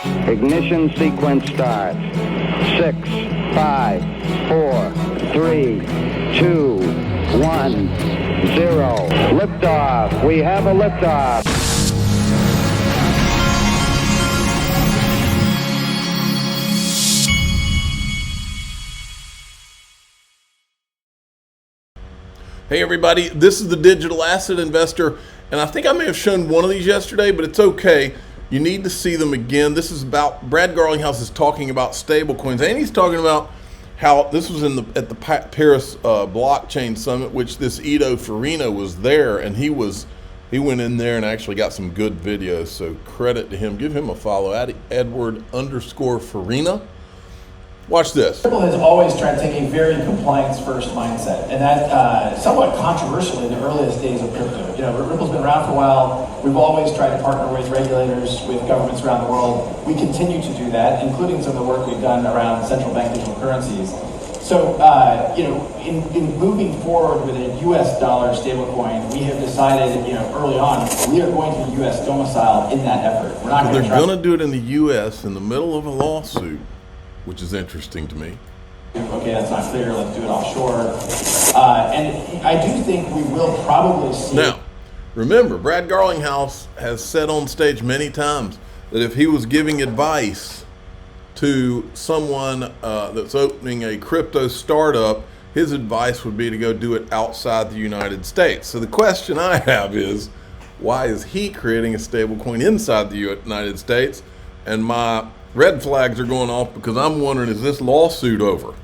Ignition sequence start. 6, 5, 4, 3, 2, 1, 0. Liftoff. We have a liftoff. Hey everybody, this is the Digital Asset Investor, and I think I may have shown one of these yesterday, but it's okay. You need to see them again. This is about, Brad Garlinghouse is talking about stablecoins, and he's talking about how this was at the Paris blockchain summit, which this Finina was there, and he went in there and actually got some good videos. So credit to him. Give him a follow at Edward_Finina. Watch this. Ripple has always tried to take a very compliance-first mindset, and that somewhat controversial in the earliest days of crypto. You know, Ripple's been around for a while. We've always tried to partner with regulators, with governments around the world. We continue to do that, including some of the work we've done around central bank digital currencies. So, you know, in moving forward with a U.S. dollar stablecoin, we have decided, you know, early on, we are going to be U.S. domicile in that effort. We're not They're going to do it in the U.S. in the middle of a lawsuit, which is interesting to me. Okay, that's not clear. Let's do it offshore. And I do think we will probably see. Now, remember, Brad Garlinghouse has said on stage many times that if he was giving advice to someone that's opening a crypto startup, his advice would be to go do it outside the United States. So the question I have is, why is he creating a stablecoin inside the United States? And my red flags are going off because I'm wondering, is this lawsuit over?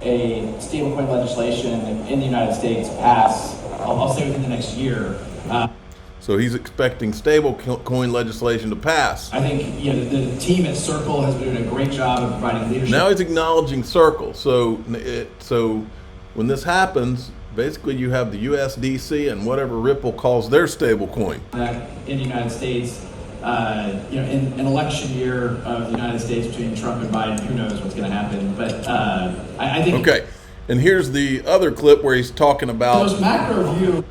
A stablecoin legislation in the United States pass, I'll say within the next year. So he's expecting stablecoin legislation to pass. I think, you know, the team at Circle has been doing a great job of providing leadership. Now he's acknowledging Circle. So when this happens, basically you have the USDC and whatever Ripple calls their stablecoin. In the United States, you know, in an election year of the United States between Trump and Biden, who knows what's going to happen. But I think. Okay, and here's the other clip where he's talking about most macro view,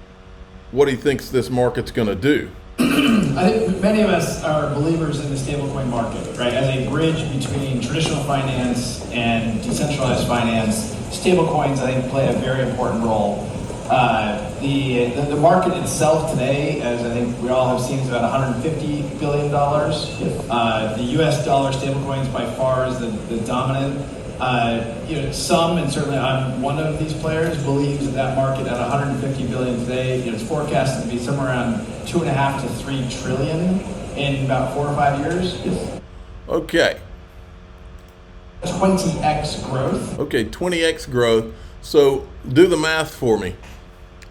what he thinks this market's going to do. I think many of us are believers in the stablecoin market, right? As a bridge between traditional finance and decentralized finance, stablecoins, I think, play a very important role. The market itself today, as I think we all have seen, is about $150 billion. The US dollar stablecoins by far is the dominant. You know, some, and certainly I'm one of these players, believes that market at $150 billion today, you know, it's forecasted to be somewhere around 2.5 to 3 trillion in about 4 or 5 years. Okay. 20x growth. Okay, 20x growth. So do the math for me.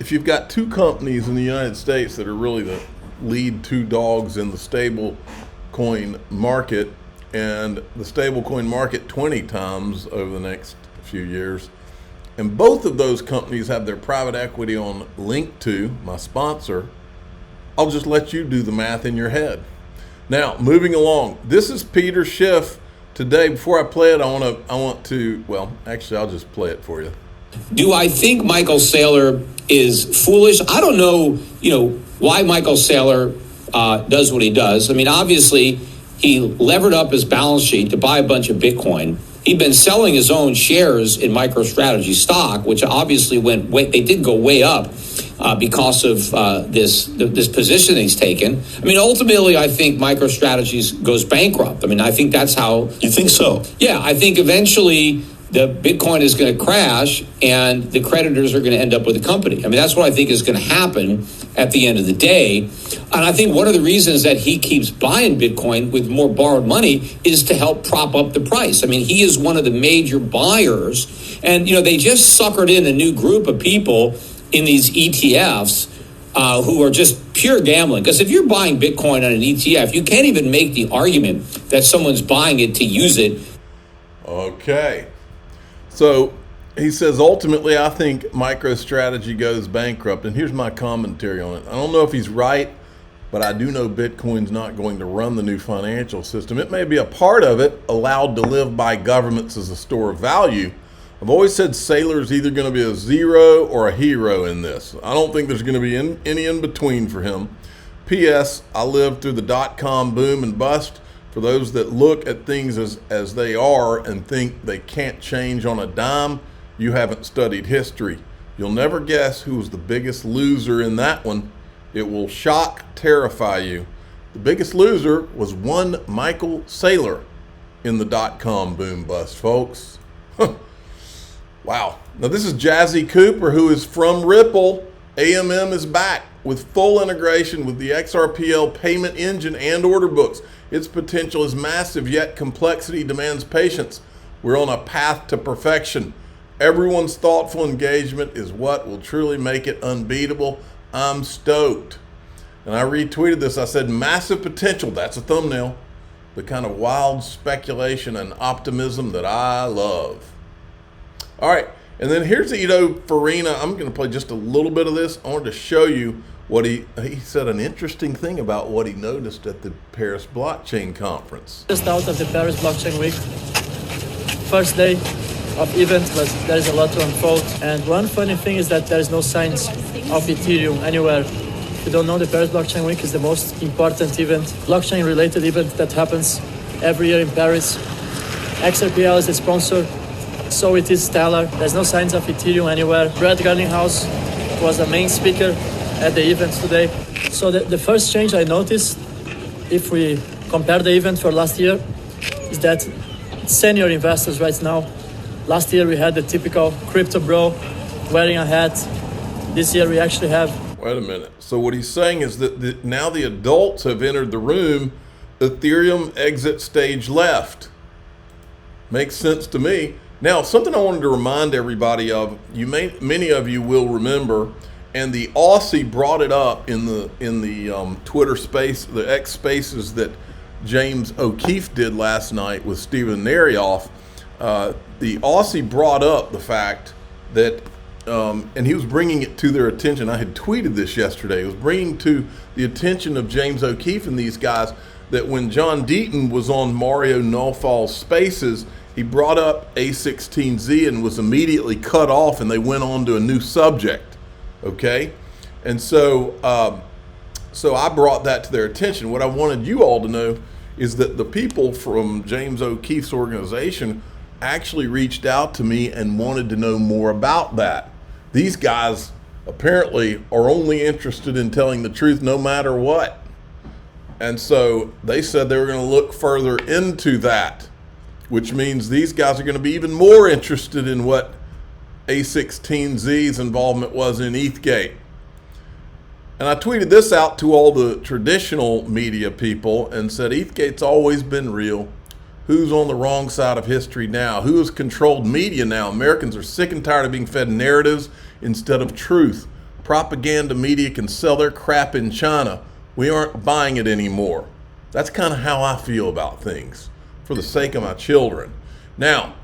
If you've got two companies in the United States that are really the lead two dogs in the stable coin market, and the stablecoin market 20 times over the next few years, and both of those companies have their private equity on Link2, my sponsor, I'll just let you do the math in your head. Now, moving along, this is Peter Schiff. Today, before I play it, I want to, well, actually, I'll just play it for you. Do I think Michael Saylor is foolish? I don't know, you know, why Michael Saylor does what he does. I mean, obviously, he levered up his balance sheet to buy a bunch of Bitcoin. He'd been selling his own shares in MicroStrategy stock, which obviously they did go way up because of this position he's taken. I mean, ultimately, I think MicroStrategy goes bankrupt. I mean, I think that's how. You think so? Yeah, I think eventually the Bitcoin is going to crash and the creditors are going to end up with the company. I mean, that's what I think is going to happen at the end of the day. And I think one of the reasons that he keeps buying Bitcoin with more borrowed money is to help prop up the price. I mean, he is one of the major buyers. And, you know, they just suckered in a new group of people in these ETFs who are just pure gambling. Because if you're buying Bitcoin on an ETF, you can't even make the argument that someone's buying it to use it. Okay. So he says, ultimately, I think MicroStrategy goes bankrupt. And here's my commentary on it. I don't know if he's right, but I do know Bitcoin's not going to run the new financial system. It may be a part of it, allowed to live by governments as a store of value. I've always said Saylor's either going to be a zero or a hero in this. I don't think there's going to be any in between for him. P.S. I lived through the dot-com boom and bust. For those that look at things as they are and think they can't change on a dime, you haven't studied history. You'll never guess who was the biggest loser in that one. It will shock, terrify you. The biggest loser was one Michael Saylor in the dot-com boom bust, folks. Wow. Now this is Jazzy Cooper, who is from Ripple. AMM is back with full integration with the XRPL payment engine and order books. Its potential is massive, yet complexity demands patience. We're on a path to perfection. Everyone's thoughtful engagement is what will truly make it unbeatable. I'm stoked. And I retweeted this. I said, massive potential. That's a thumbnail. The kind of wild speculation and optimism that I love. All right. And then here's Finina. I'm going to play just a little bit of this. I wanted to show you what he said, an interesting thing about what he noticed at the Paris Blockchain Conference. Just out of the Paris Blockchain Week, first day of event, but there is a lot to unfold. And one funny thing is that there is no signs of Ethereum anywhere. If you don't know, the Paris Blockchain Week is the most important event, blockchain-related event that happens every year in Paris. XRPL is the sponsor, so it is stellar. There's no signs of Ethereum anywhere. Brad Garlinghouse was the main speaker at the event today. So the first change I noticed, if we compare the event for last year, is that senior investors right now. Last year we had the typical crypto bro wearing a hat. This year we actually have... Wait a minute. So what he's saying is that now the adults have entered the room. Ethereum exit stage left. Makes sense to me. Now, something I wanted to remind everybody of, many of you will remember, and the Aussie brought it up in the Twitter space, the X spaces that James O'Keefe did last night with Stephen Narioff. The Aussie brought up the fact that, and he was bringing it to their attention. I had tweeted this yesterday. He was bringing to the attention of James O'Keefe and these guys that when John Deaton was on Mario Nawfal's spaces, he brought up A16Z and was immediately cut off, and they went on to a new subject. Okay, and so I brought that to their attention. What I wanted you all to know is that the people from James O'Keefe's organization actually reached out to me and wanted to know more about that. These guys apparently are only interested in telling the truth no matter what. And so they said they were going to look further into that, which means these guys are going to be even more interested in what A16Z's involvement was in ETHGATE. And I tweeted this out to all the traditional media people and said, ETHGATE's always been real. Who's on the wrong side of history now? Who has controlled media now? Americans are sick and tired of being fed narratives instead of truth. Propaganda media can sell their crap in China. We aren't buying it anymore. That's kind of how I feel about things, for the sake of my children. Now,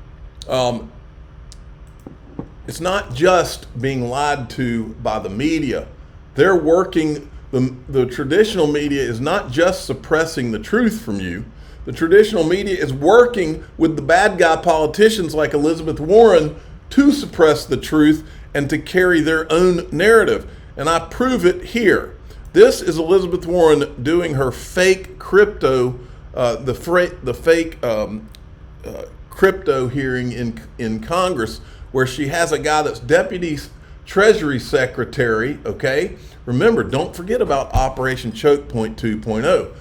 it's not just being lied to by the media. They're working, the traditional media is not just suppressing the truth from you. The traditional media is working with the bad guy politicians like Elizabeth Warren to suppress the truth and to carry their own narrative. And I prove it here. This is Elizabeth Warren doing her fake crypto, the fake crypto hearing in Congress, where she has a guy that's Deputy Treasury Secretary, okay? Remember, don't forget about Operation Choke Point 2.0.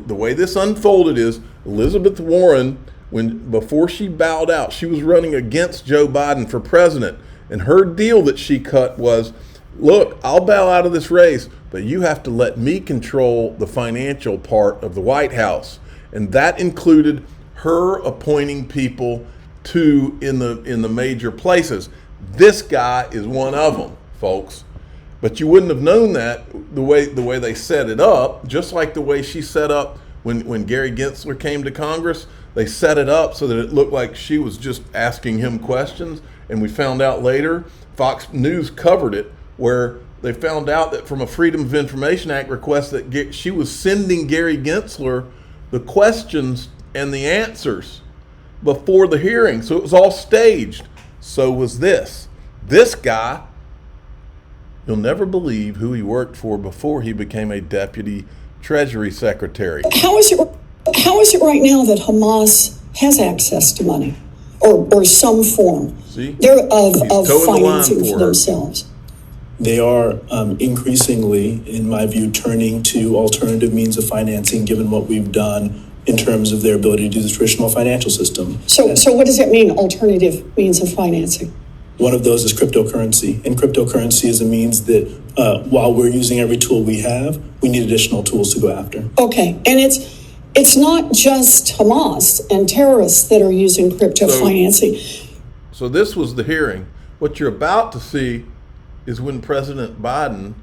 The way this unfolded is Elizabeth Warren, before she bowed out, she was running against Joe Biden for president. And her deal that she cut was, look, I'll bow out of this race, but you have to let me control the financial part of the White House. And that included her appointing people in the major places. This guy is one of them, folks. But you wouldn't have known that the way they set it up, just like the way she set up when Gary Gensler came to Congress. They set it up so that it looked like she was just asking him questions. And we found out later, Fox News covered it, where they found out that from a Freedom of Information Act request that she was sending Gary Gensler the questions and the answers before the hearing. So it was all staged. So was this. This guy, you'll never believe who he worked for before he became a Deputy Treasury Secretary. How is your... How is it right now that Hamas has access to money or some form of financing for themselves? They are increasingly, in my view, turning to alternative means of financing, given what we've done in terms of their ability to do the traditional financial system. So what does it mean, alternative means of financing? One of those is cryptocurrency. And cryptocurrency is a means that while we're using every tool we have, we need additional tools to go after. Okay, and it's not just Hamas and terrorists that are using crypto financing. So this was the hearing. What you're about to see is when President Biden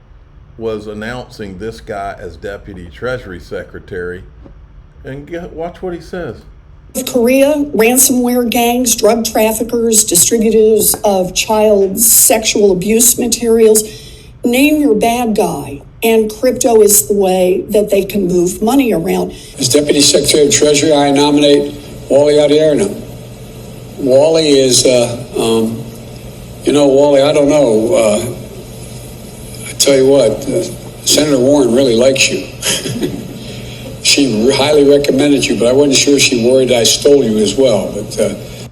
was announcing this guy as Deputy Treasury Secretary. And watch what he says. Korea, ransomware gangs, drug traffickers, distributors of child sexual abuse materials. Name your bad guy, and crypto is the way that they can move money around. As Deputy Secretary of Treasury, I nominate Wally Adierno. Wally is, Wally, I don't know. I tell you what, Senator Warren really likes you. She highly recommended you, but I wasn't sure she worried I stole you as well. But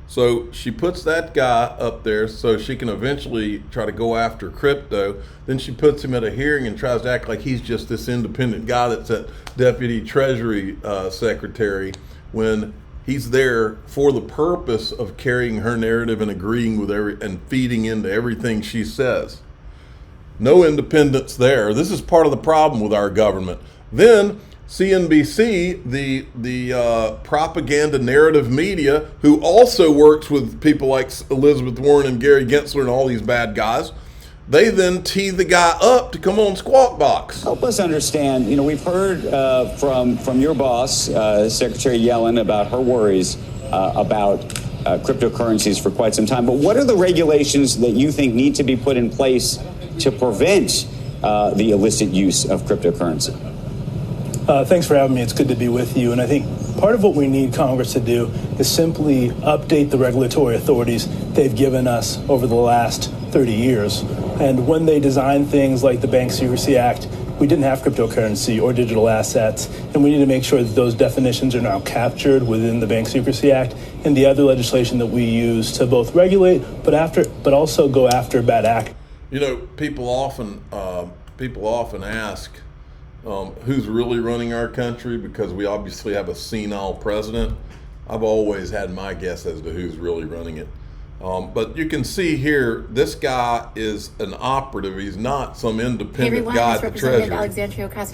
so she puts that guy up there so she can eventually try to go after crypto. Then she puts him at a hearing and tries to act like he's just this independent guy that's a Deputy Treasury Secretary, when he's there for the purpose of carrying her narrative and agreeing with and feeding into everything she says. No independence there. This is part of the problem with our government. Then CNBC, the propaganda narrative media, who also works with people like Elizabeth Warren and Gary Gensler and all these bad guys, they then tee the guy up to come on Squawk Box. Help us understand, we've heard from your boss, Secretary Yellen, about her worries about cryptocurrencies for quite some time. But what are the regulations that you think need to be put in place to prevent the illicit use of cryptocurrency? Thanks for having me. It's good to be with you. And I think part of what we need Congress to do is simply update the regulatory authorities they've given us over the last 30 years. And when they designed things like the Bank Secrecy Act, we didn't have cryptocurrency or digital assets. And we need to make sure that those definitions are now captured within the Bank Secrecy Act and the other legislation that we use to both regulate, but also go after bad actors. People often ask, who's really running our country, because we obviously have a senile president. I've always had my guess as to who's really running it. But you can see here, this guy is an operative. He's not some independent guy at the Treasury.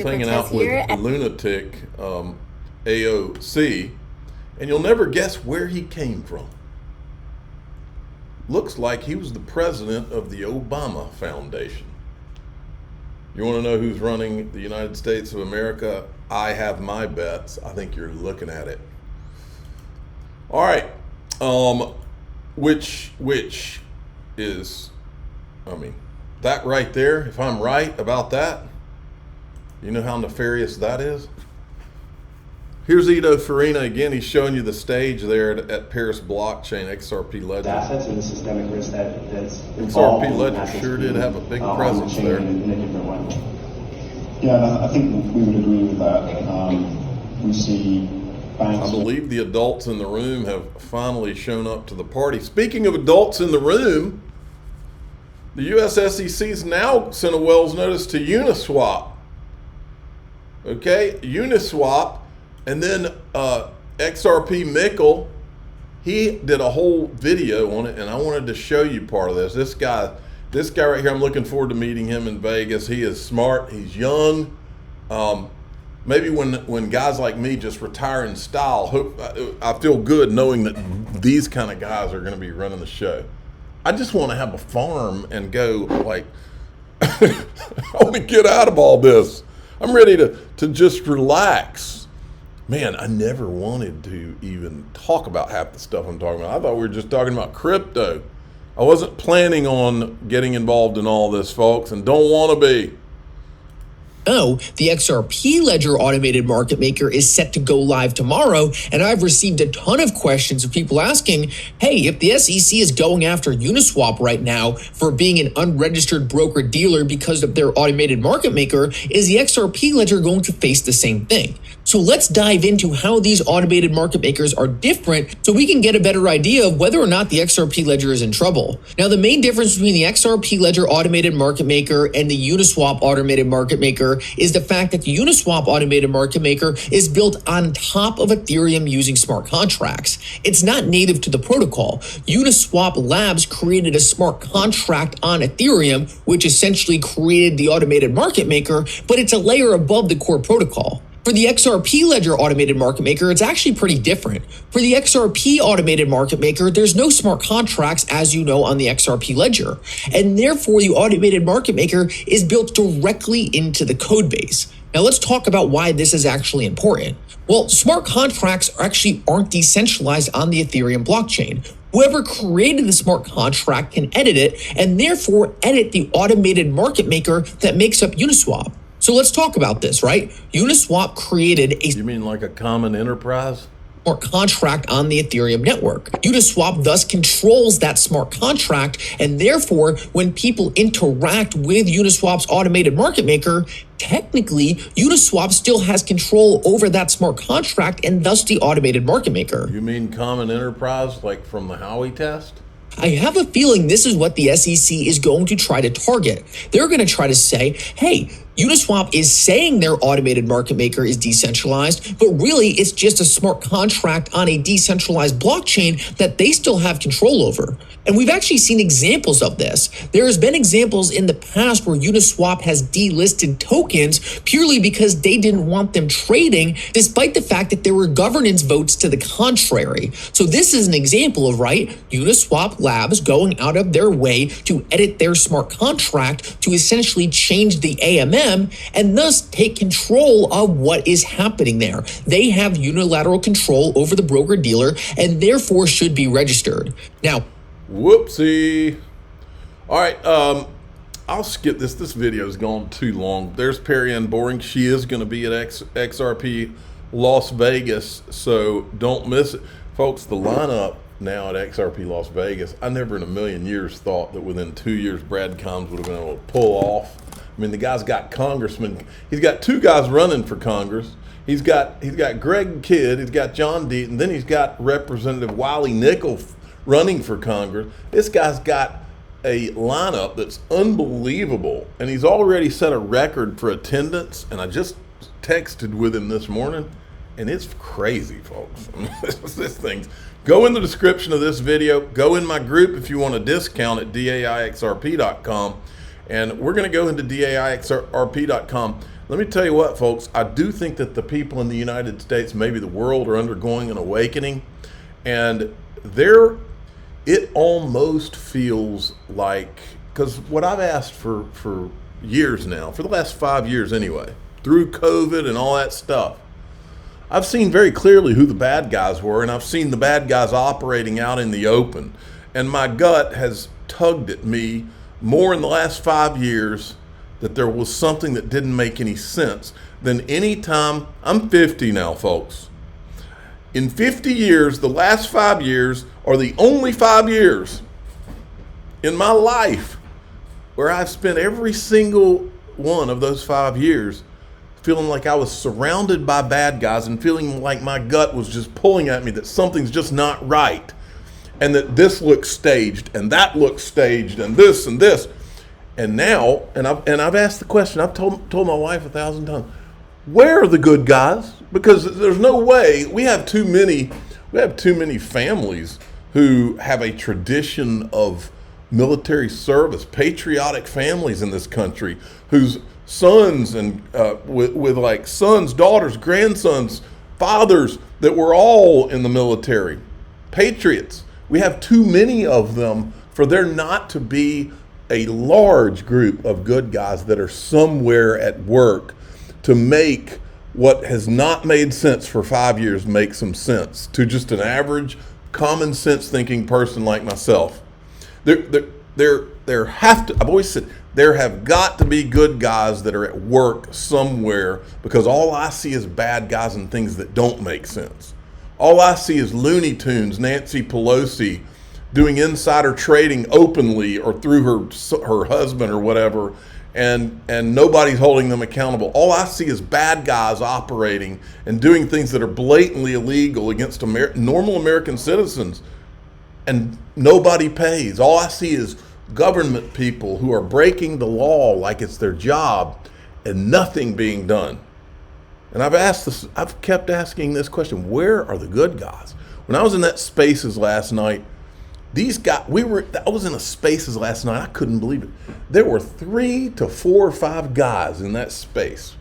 Hanging out with the lunatic AOC. And you'll never guess where he came from. Looks like he was the president of the Obama Foundation. You want to know who's running the United States of America? I have my bets. I think you're looking at it. All right. Which is, that right there, if I'm right about that, you know how nefarious that is? Here's Finina again. He's showing you the stage there at Paris Blockchain, XRP Ledger. Assets and the systemic risk that's involved. XRP Ledger sure did have a big presence there. In a different way. Yeah, I think we would agree with that. We see banks. I believe the adults in the room have finally shown up to the party. Speaking of adults in the room, the U.S. SEC's now sent a Wells notice to Uniswap. Okay, Uniswap. And then XRP Mikkel, he did a whole video on it, and I wanted to show you part of this. This guy right here, I'm looking forward to meeting him in Vegas. He is smart. He's young. Maybe when guys like me just retire in style, I feel good knowing that these kind of guys are going to be running the show. I just want to have a farm and go I want to get out of all this. I'm ready to just relax. Man, I never wanted to even talk about half the stuff I'm talking about. I thought we were just talking about crypto. I wasn't planning on getting involved in all this, folks, and don't want to be. The XRP Ledger automated market maker is set to go live tomorrow, and I've received a ton of questions of people asking, hey, if the SEC is going after Uniswap right now for being an unregistered broker-dealer because of their automated market maker, is the XRP Ledger going to face the same thing? So let's dive into how these automated market makers are different so we can get a better idea of whether or not the XRP ledger is in trouble. Now, the main difference between the XRP ledger automated market maker and the Uniswap automated market maker is the fact that the Uniswap automated market maker is built on top of Ethereum using smart contracts. It's not native to the protocol. Uniswap Labs created a smart contract on Ethereum, which essentially created the automated market maker, but it's a layer above the core protocol. For the XRP ledger automated market maker, it's actually pretty different. For the XRP automated market maker, there's no smart contracts, as you know, on the XRP ledger. And therefore, the automated market maker is built directly into the code base. Now, let's talk about why this is actually important. Well, smart contracts actually aren't decentralized on the Ethereum blockchain. Whoever created the smart contract can edit it and therefore edit the automated market maker that makes up Uniswap. So let's talk about this, right? Uniswap created a... You mean like a common enterprise? Smart contract on the Ethereum network. Uniswap thus controls that smart contract, and therefore, when people interact with Uniswap's automated market maker, technically, Uniswap still has control over that smart contract and thus the automated market maker. You mean common enterprise, like from the Howey test? I have a feeling this is what the SEC is going to try to target. They're going to try to say, hey, Uniswap is saying their automated market maker is decentralized, but really it's just a smart contract on a decentralized blockchain that they still have control over. And we've actually seen examples of this. There has been examples in the past where Uniswap has delisted tokens purely because they didn't want them trading, despite the fact that there were governance votes to the contrary. So this is an example of, right, Uniswap Labs going out of their way to edit their smart contract to essentially change the AMM and thus take control of what is happening there. They have unilateral control over the broker-dealer and therefore should be registered. Now, whoopsie. All right, I'll skip this. This video is gone too long. There's Perry Ann Boring. She is going to be at XRP Las Vegas, so don't miss it. Folks, the lineup now at XRP Las Vegas, I never in a million years thought that within 2 years Brad Combs would have been able to pull off. I mean, the guy's got congressmen. He's got two guys running for Congress. He's got Greg Kidd. He's got John Deaton. Then he's got Representative Wiley Nickel running for Congress. This guy's got a lineup that's unbelievable, and he's already set a record for attendance. And I just texted with him this morning, and it's crazy, folks. This thing's. Go in the description of this video. Go in my group if you want a discount at DAIXRP.com. And we're going to go into DAIXRP.com. Let me tell you what, folks. I do think that the people in the United States, maybe the world, are undergoing an awakening. And it almost feels like, because what I've asked for years now, for the last 5 years anyway, through COVID and all that stuff, I've seen very clearly who the bad guys were, and I've seen the bad guys operating out in the open. And my gut has tugged at me more in the last 5 years that there was something that didn't make any sense than any time. I'm 50 now, folks. In 50 years, the last 5 years are the only 5 years in my life where I've spent every single one of those 5 years feeling like I was surrounded by bad guys and feeling like my gut was just pulling at me that something's just not right, and that this looks staged and that looks staged and this and this. And now, and I've asked the question, I've told my wife 1,000 times, where are the good guys? Because there's no way. We have too many families who have a tradition of military service, patriotic families in this country whose sons and with like sons, daughters, grandsons, fathers that were all in the military, patriots. We have too many of them for there not to be a large group of good guys that are somewhere at work to make what has not made sense for 5 years make some sense to just an average common sense thinking person like myself. There have to, I've always said, there have got to be good guys that are at work somewhere, because all I see is bad guys and things that don't make sense. All I see is Looney Tunes, Nancy Pelosi doing insider trading openly or through her husband or whatever, and nobody's holding them accountable. All I see is bad guys operating and doing things that are blatantly illegal against normal American citizens, and nobody pays. All I see is government people who are breaking the law like it's their job and nothing being done. And I've kept asking this question: where are the good guys? When I was in that Spaces last night, these guys, I was in a Spaces last night, I couldn't believe it. There were 3 to 4 or 5 guys in that space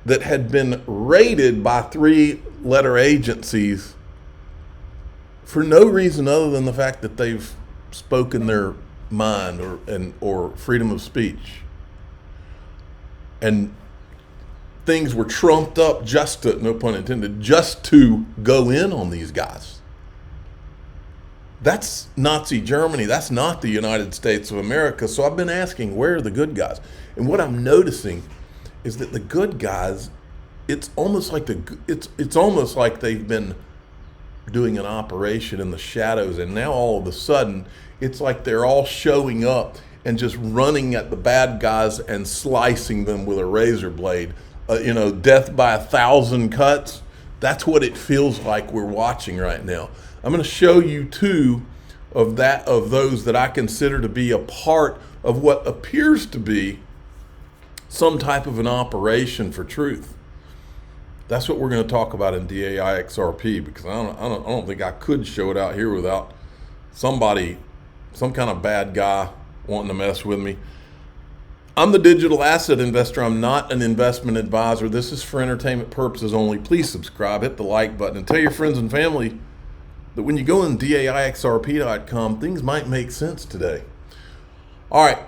that had been raided by 3-letter agencies for no reason other than the fact that they've spoken their mind or freedom of speech. And things were trumped up just to, no pun intended, just to go in on these guys. That's Nazi Germany. That's not the United States of America. So I've been asking, where are the good guys? And what I'm noticing is that the good guys, it's almost like they've been doing an operation in the shadows, and now all of a sudden it's like they're all showing up and just running at the bad guys and slicing them with a razor blade. Death by 1,000 cuts. That's what it feels like we're watching right now. I'm going to show you 2 of those that I consider to be a part of what appears to be some type of an operation for truth. That's what we're going to talk about in DAI XRP, because I don't think I could show it out here without some kind of bad guy wanting to mess with me. I'm the digital asset investor. I'm not an investment advisor. This is for entertainment purposes only. Please subscribe, hit the like button, and tell your friends and family that when you go on DAIXRP.com, things might make sense today. All right,